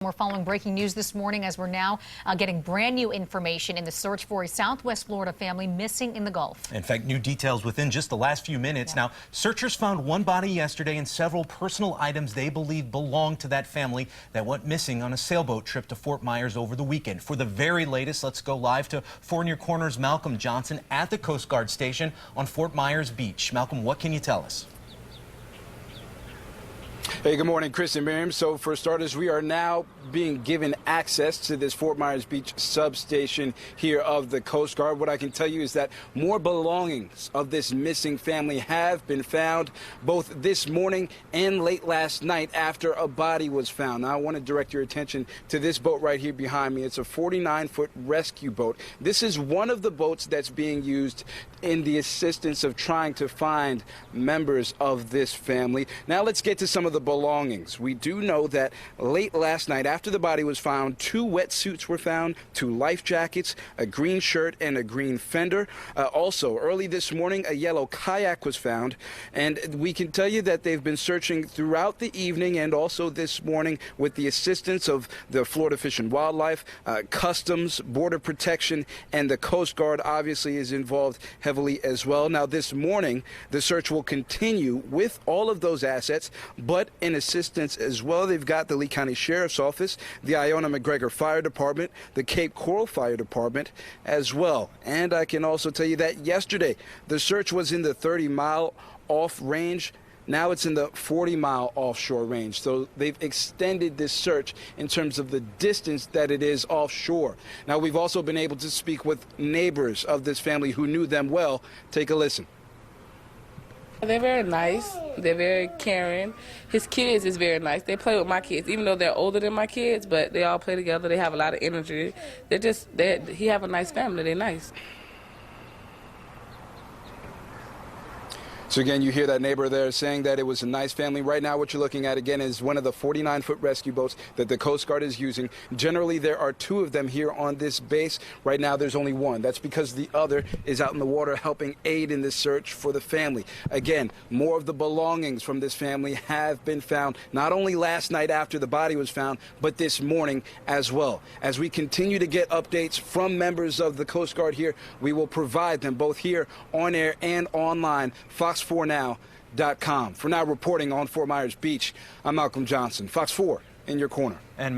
We're following breaking news this morning as we're now getting brand new information in the search for a Southwest Florida family missing in the Gulf. In fact, new details within just the last few minutes. Now, searchers found one body yesterday and several personal items they believe belong to that family that went missing on a sailboat trip to Fort Myers over the weekend. For the very latest, let's go live to 4 News Corner's Malcolm Johnson at the Coast Guard station on Fort Myers Beach. Malcolm, what can you tell us? Hey, good morning, Chris and Miriam. So for starters, we are now being given access to this Fort Myers Beach substation here of the Coast Guard. What I can tell you is that more belongings of this missing family have been found both this morning and late last night after a body was found. Now, I want to direct your attention to this boat right here behind me. It's a 49-foot rescue boat. This is one of the boats that's being used in the assistance of trying to find members of this family. Now, let's get to some of the belongings. We do know that late last night, after the body was found, 2 wetsuits were found, 2 life jackets, a green shirt, and a green fender. Also, early this morning, a yellow kayak was found, and we can tell you that they've been searching throughout the evening and also this morning with the assistance of the Florida Fish and Wildlife, Customs, Border Protection, and the Coast Guard obviously is involved heavily as well. Now, this morning, the search will continue with all of those assets, but in assistance as well, they've got the Lee County Sheriff's Office, the Iona McGregor Fire Department, the Cape Coral Fire Department as well. And I can also tell you that yesterday, the search was in the 30-mile off range. Now it's in the 40-mile offshore range. So they've extended this search in terms of the distance that it is offshore. Now, we've also been able to speak with neighbors of this family who knew them well. Take a listen. They're very nice. They're very caring. His kids is very nice. They play with my kids, even though they're older than my kids, but they all play together. They have a lot of energy. He have a nice family. They're nice. So again, you hear that neighbor there saying that it was a nice family. Right now, what you're looking at again is one of the 49-foot rescue boats that the Coast Guard is using. Generally, there are 2 of them here on this base. Right now, there's only 1. That's because the other is out in the water helping aid in the search for the family. Again, more of the belongings from this family have been found, not only last night after the body was found, but this morning as well. As we continue to get updates from members of the Coast Guard here, we will provide them both here on air and online. Fox4now.com. For now, reporting on Fort Myers Beach, I'm Malcolm Johnson. Fox 4 in your corner. And